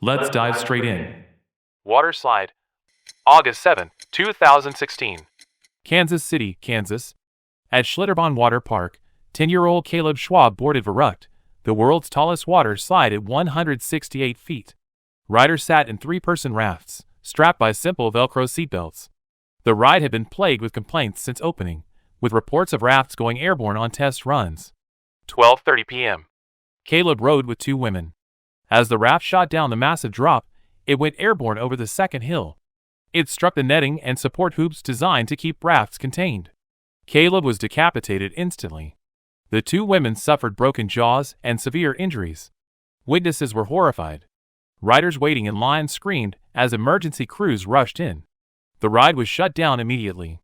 Let's dive straight in. Water Slide, August 7, 2016. Kansas City, Kansas. At Schlitterbahn Water Park, 10-year-old Caleb Schwab boarded Firecat, the world's tallest water slide at 168 feet. Riders sat in three-person rafts, strapped by simple Velcro seatbelts. The ride had been plagued with complaints since opening, with reports of rafts going airborne on test runs. 12:30 p.m. Caleb rode with two women. As the raft shot down the massive drop, it went airborne over the second hill. It struck the netting and support hoops designed to keep rafts contained. Caleb was decapitated instantly. The two women suffered broken jaws and severe injuries. Witnesses were horrified. Riders waiting in line screamed as emergency crews rushed in. The ride was shut down immediately.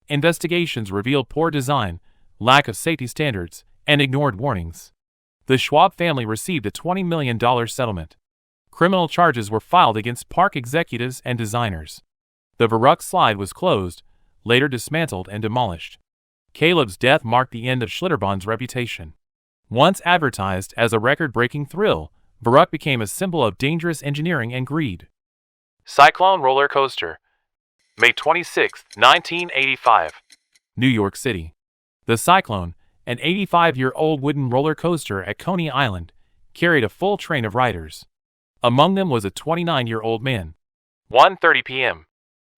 Investigations revealed poor design, lack of safety standards, and ignored warnings. The Schwab family received a $20 million settlement. Criminal charges were filed against park executives and designers. The Firecat slide was closed, later dismantled and demolished. Caleb's death marked the end of Schlitterbahn's reputation. Once advertised as a record-breaking thrill, Firecat became a symbol of dangerous engineering and greed. Cyclone roller coaster, May 26, 1985. New York City. The Cyclone, an 85-year-old wooden roller coaster at Coney Island, carried a full train of riders. Among them was a 29-year-old man. 1:30 p.m.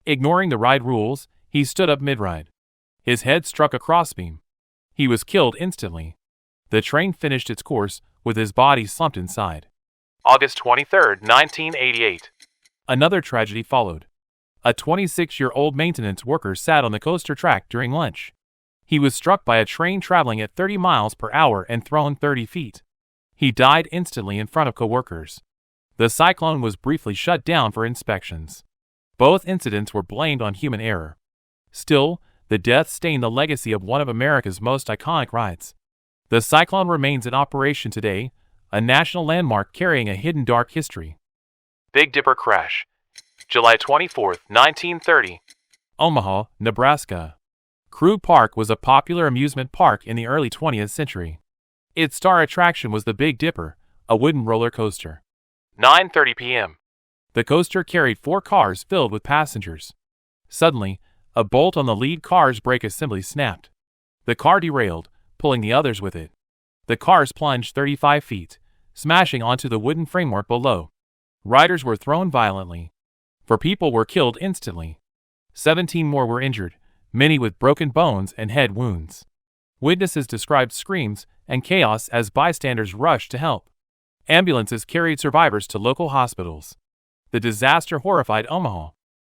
Ignoring the ride rules, he stood up mid-ride. His head struck a crossbeam. He was killed instantly. The train finished its course with his body slumped inside. August 23, 1988. Another tragedy followed. A 26-year-old maintenance worker sat on the coaster track during lunch. He was struck by a train traveling at 30 miles per hour and thrown 30 feet. He died instantly in front of coworkers. The Cyclone was briefly shut down for inspections. Both incidents were blamed on human error. Still, the death stained the legacy of one of America's most iconic rides. The Cyclone remains in operation today, a national landmark carrying a hidden dark history. Big Dipper crash, July 24, 1930. Omaha, Nebraska. Crew Park was a popular amusement park in the early 20th century. Its star attraction was the Big Dipper, a wooden roller coaster. 9:30 p.m. The coaster carried 4 cars filled with passengers. Suddenly, a bolt on the lead car's brake assembly snapped. The car derailed, pulling the others with it. The cars plunged 35 feet, smashing onto the wooden framework below. Riders were thrown violently. 4 people were killed instantly. 17 more were injured, many with broken bones and head wounds. Witnesses described screams and chaos as bystanders rushed to help. Ambulances carried survivors to local hospitals. The disaster horrified Omaha.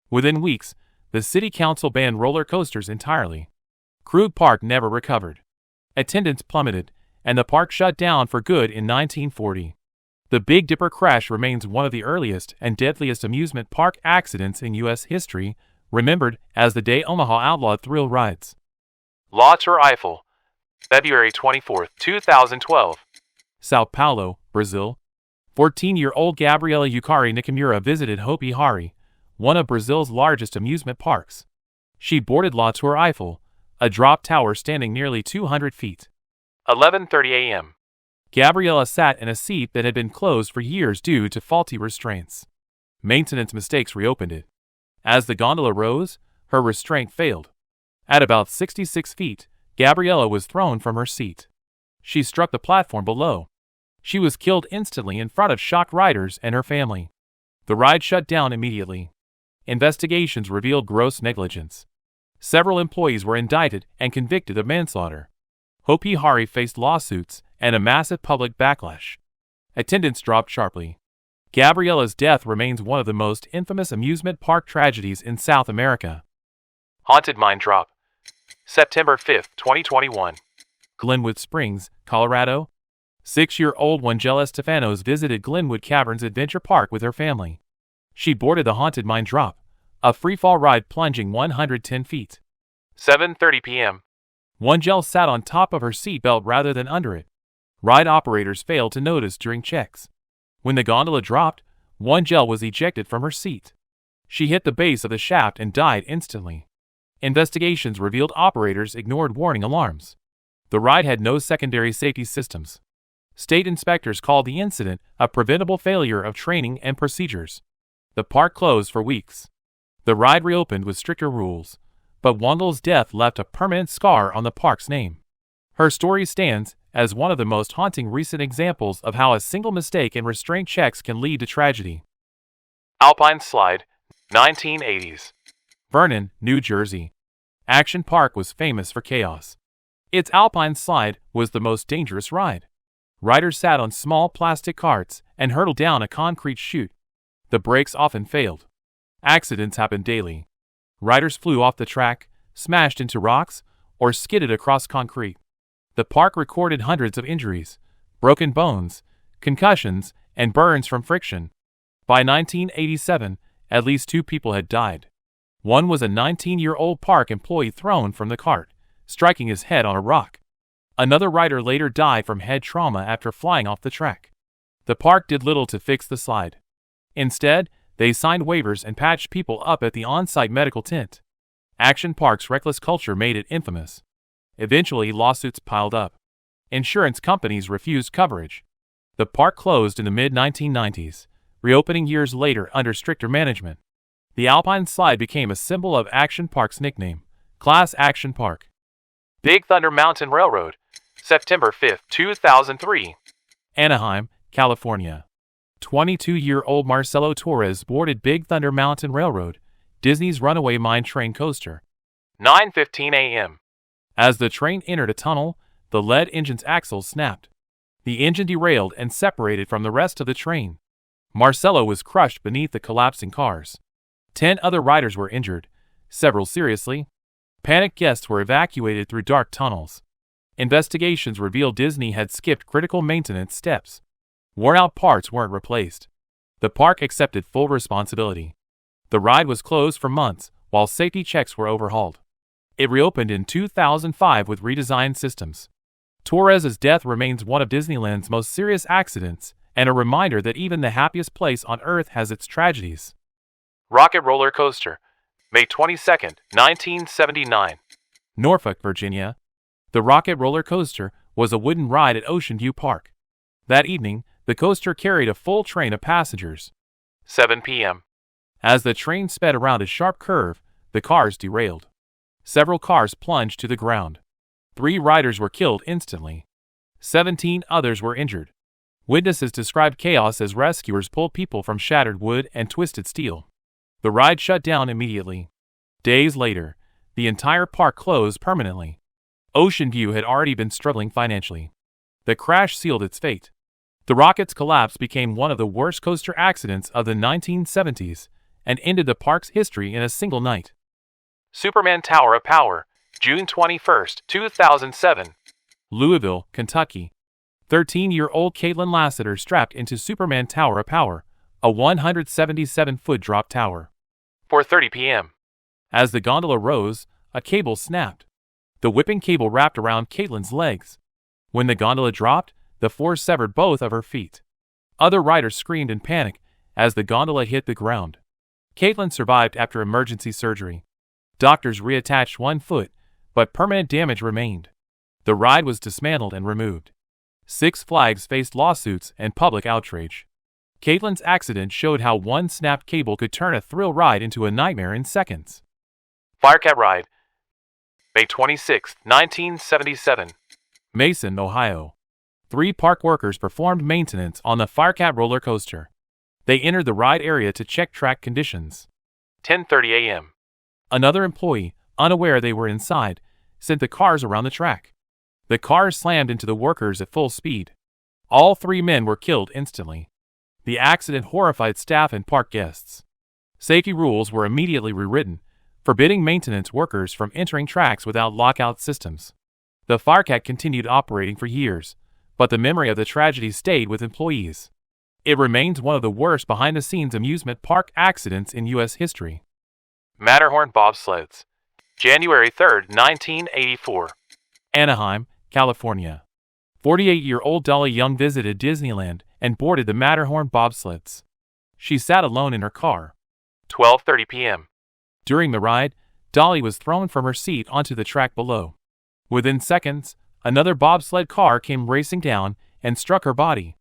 Within weeks, the city council banned roller coasters entirely. Crew Park never recovered. Attendance plummeted, and the park shut down for good in 1940. The Big Dipper crash remains one of the earliest and deadliest amusement park accidents in U.S. history, remembered as the day Omaha outlawed thrill rides. Tour Eiffel, February 24, 2012. Sao Paulo, Brazil. 14-year-old Gabriela Yukari Nakamura visited Hopi Hari, one of Brazil's largest amusement parks. She boarded Tour Eiffel, a drop tower standing nearly 200 feet. 11:30 a.m. Gabriela sat in a seat that had been closed for years due to faulty restraints. Maintenance mistakes reopened it. As the gondola rose, her restraint failed. At about 66 feet, Gabriela was thrown from her seat. She struck the platform below. She was killed instantly in front of shocked riders and her family. The ride shut down immediately. Investigations revealed gross negligence. Several employees were indicted and convicted of manslaughter. Hopi Hari faced lawsuits and a massive public backlash. Attendance dropped sharply. Gabriela's death remains one of the most infamous amusement park tragedies in South America. Haunted Mine Drop, September 5, 2021. Glenwood Springs, Colorado. 6-year-old Wangela Stefanos visited Glenwood Caverns Adventure Park with her family. She boarded the Haunted Mine Drop, a freefall ride plunging 110 feet. 7:30 p.m. Wangela sat on top of her seatbelt rather than under it. Ride operators failed to notice during checks. When the gondola dropped, Wangela was ejected from her seat. She hit the base of the shaft and died instantly. Investigations revealed operators ignored warning alarms. The ride had no secondary safety systems. State inspectors called the incident a preventable failure of training and procedures. The park closed for weeks. The ride reopened with stricter rules, but Wandle's death left a permanent scar on the park's name. Her story stands as one of the most haunting recent examples of how a single mistake in restraint checks can lead to tragedy. Alpine Slide, 1980s. Vernon, New Jersey. Action Park was famous for chaos. Its Alpine Slide was the most dangerous ride. Riders sat on small plastic carts and hurtled down a concrete chute. The brakes often failed. Accidents happened daily. Riders flew off the track, smashed into rocks, or skidded across concrete. The park recorded hundreds of injuries, broken bones, concussions, and burns from friction. By 1987, at least 2 people had died. One was a 19-year-old park employee thrown from the cart, striking his head on a rock. Another rider later died from head trauma after flying off the track. The park did little to fix the slide. Instead, they signed waivers and patched people up at the on-site medical tent. Action Park's reckless culture made it infamous. Eventually, lawsuits piled up. Insurance companies refused coverage. The park closed in the mid-1990s, reopening years later under stricter management. The Alpine Slide became a symbol of Action Park's nickname, Class Action Park. Big Thunder Mountain Railroad, September 5, 2003. Anaheim, California. 22-year-old Marcelo Torres boarded Big Thunder Mountain Railroad, Disney's runaway mine train coaster. 9:15 a.m. As the train entered a tunnel, the lead engine's axle snapped. The engine derailed and separated from the rest of the train. Marcelo was crushed beneath the collapsing cars. 10 other riders were injured, several seriously. Panicked guests were evacuated through dark tunnels. Investigations revealed Disney had skipped critical maintenance steps. Worn-out parts weren't replaced. The park accepted full responsibility. The ride was closed for months while safety checks were overhauled. It reopened in 2005 with redesigned systems. Torres's death remains one of Disneyland's most serious accidents and a reminder that even the happiest place on Earth has its tragedies. Rocket Roller Coaster, May 22, 1979. Norfolk, Virginia. The Rocket Roller Coaster was a wooden ride at Ocean View Park. That evening, the coaster carried a full train of passengers. 7 p.m. As the train sped around a sharp curve, the cars derailed. Several cars plunged to the ground. 3 riders were killed instantly. 17 others were injured. Witnesses described chaos as rescuers pulled people from shattered wood and twisted steel. The ride shut down immediately. Days later, the entire park closed permanently. Ocean View had already been struggling financially. The crash sealed its fate. The rocket's collapse became one of the worst coaster accidents of the 1970s and ended the park's history in a single night. Superman Tower of Power, June 21, 2007. Louisville, Kentucky. 13-year-old Caitlin Lassiter strapped into Superman Tower of Power, a 177-foot drop tower. 4:30 p.m. As the gondola rose, a cable snapped. The whipping cable wrapped around Caitlin's legs. When the gondola dropped, the force severed both of her feet. Other riders screamed in panic as the gondola hit the ground. Caitlin survived after emergency surgery. Doctors reattached one foot, but permanent damage remained. The ride was dismantled and removed. Six Flags faced lawsuits and public outrage. Caitlin's accident showed how one snapped cable could turn a thrill ride into a nightmare in seconds. Firecat Ride, May 26, 1977. Mason, Ohio. 3 park workers performed maintenance on the Firecat roller coaster. They entered the ride area to check track conditions. 10:30 a.m. Another employee, unaware they were inside, sent the cars around the track. The cars slammed into the workers at full speed. All 3 men were killed instantly. The accident horrified staff and park guests. Safety rules were immediately rewritten, forbidding maintenance workers from entering tracks without lockout systems. The Firecat continued operating for years, but the memory of the tragedy stayed with employees. It remains one of the worst behind-the-scenes amusement park accidents in U.S. history. Matterhorn Bobsleds, January 3, 1984. Anaheim, California. 48-year-old Dolly Young visited Disneyland and boarded the Matterhorn Bobsleds. She sat alone in her car. 12:30 p.m. During the ride, Dolly was thrown from her seat onto the track below. Within seconds, another bobsled car came racing down and struck her body.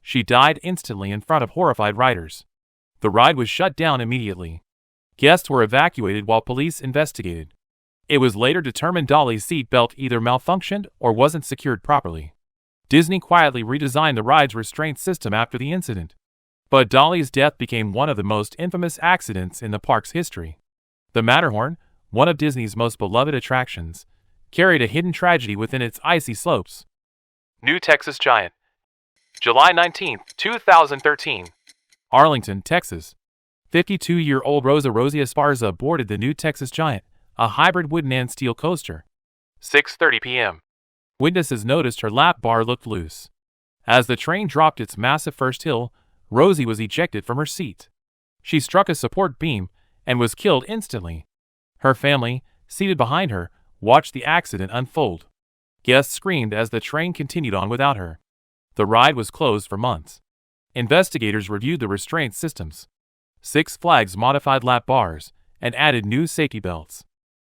She died instantly in front of horrified riders. The ride was shut down immediately. Guests were evacuated while police investigated. It was later determined Dolly's seat belt either malfunctioned or wasn't secured properly. Disney quietly redesigned the ride's restraint system after the incident. But Dolly's death became one of the most infamous accidents in the park's history. The Matterhorn, one of Disney's most beloved attractions, carried a hidden tragedy within its icy slopes. New Texas Giant. July 19, 2013. Arlington, Texas. 52-year-old Rosa Esparza boarded the new Texas Giant, a hybrid wooden and steel coaster. 6:30 p.m. Witnesses noticed her lap bar looked loose. As the train dropped its massive first hill, Rosie was ejected from her seat. She struck a support beam and was killed instantly. Her family, seated behind her, watched the accident unfold. Guests screamed as the train continued on without her. The ride was closed for months. Investigators reviewed the restraint systems. Six Flags modified lap bars and added new safety belts.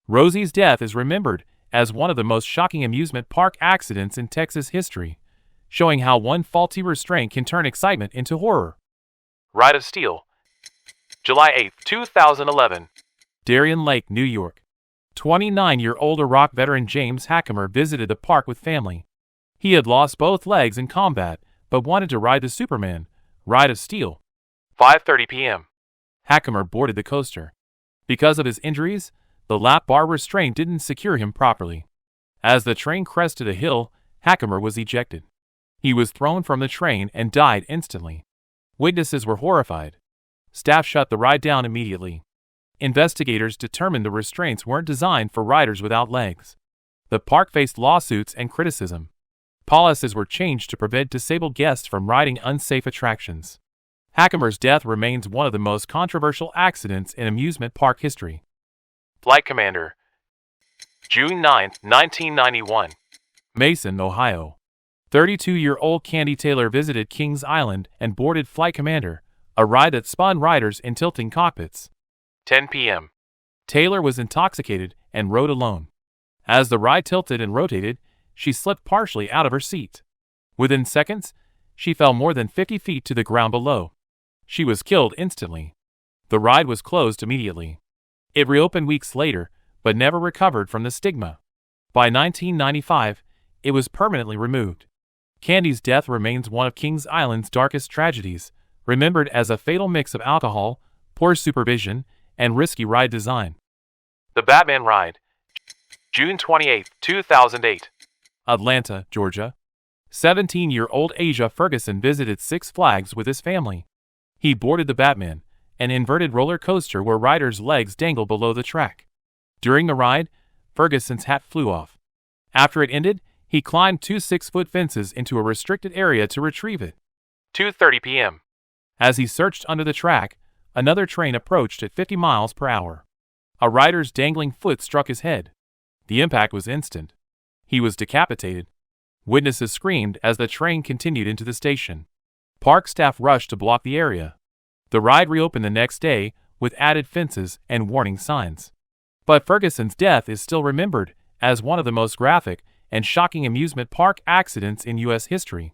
Rosie's death is remembered as one of the most shocking amusement park accidents in Texas history, showing how one faulty restraint can turn excitement into horror. Ride of Steel. July 8, 2011. Darien Lake, New York. 29-year-old Iraq veteran James Hackamer visited the park with family. He had lost both legs in combat, but wanted to ride the Superman Ride of Steel. 5:30 p.m. Hackamer boarded the coaster. Because of his injuries, the lap bar restraint didn't secure him properly. As the train crested a hill, Hackamer was ejected. He was thrown from the train and died instantly. Witnesses were horrified. Staff shut the ride down immediately. Investigators determined the restraints weren't designed for riders without legs. The park faced lawsuits and criticism. Policies were changed to prevent disabled guests from riding unsafe attractions. Hackamer's death remains one of the most controversial accidents in amusement park history. Flight Commander. June 9, 1991. Mason, Ohio. 32-year-old Candy Taylor visited Kings Island and boarded Flight Commander, a ride that spun riders in tilting cockpits. 10 p.m. Taylor was intoxicated and rode alone. As the ride tilted and rotated, she slipped partially out of her seat. Within seconds, she fell more than 50 feet to the ground below. She was killed instantly. The ride was closed immediately. It reopened weeks later, but never recovered from the stigma. By 1995, it was permanently removed. Candy's death remains one of Kings Island's darkest tragedies, remembered as a fatal mix of alcohol, poor supervision, and risky ride design. The Batman Ride. June 28, 2008. Atlanta, Georgia. 17-year-old Asia Ferguson visited Six Flags with his family. He boarded the Batman, an inverted roller coaster where riders' legs dangle below the track. During the ride, Ferguson's hat flew off. After it ended, he climbed two 6-foot fences into a restricted area to retrieve it. 2:30 p.m. As he searched under the track, another train approached at 50 miles per hour. A rider's dangling foot struck his head. The impact was instant. He was decapitated. Witnesses screamed as the train continued into the station. Park staff rushed to block the area. The ride reopened the next day with added fences and warning signs. But Ferguson's death is still remembered as one of the most graphic and shocking amusement park accidents in U.S. history.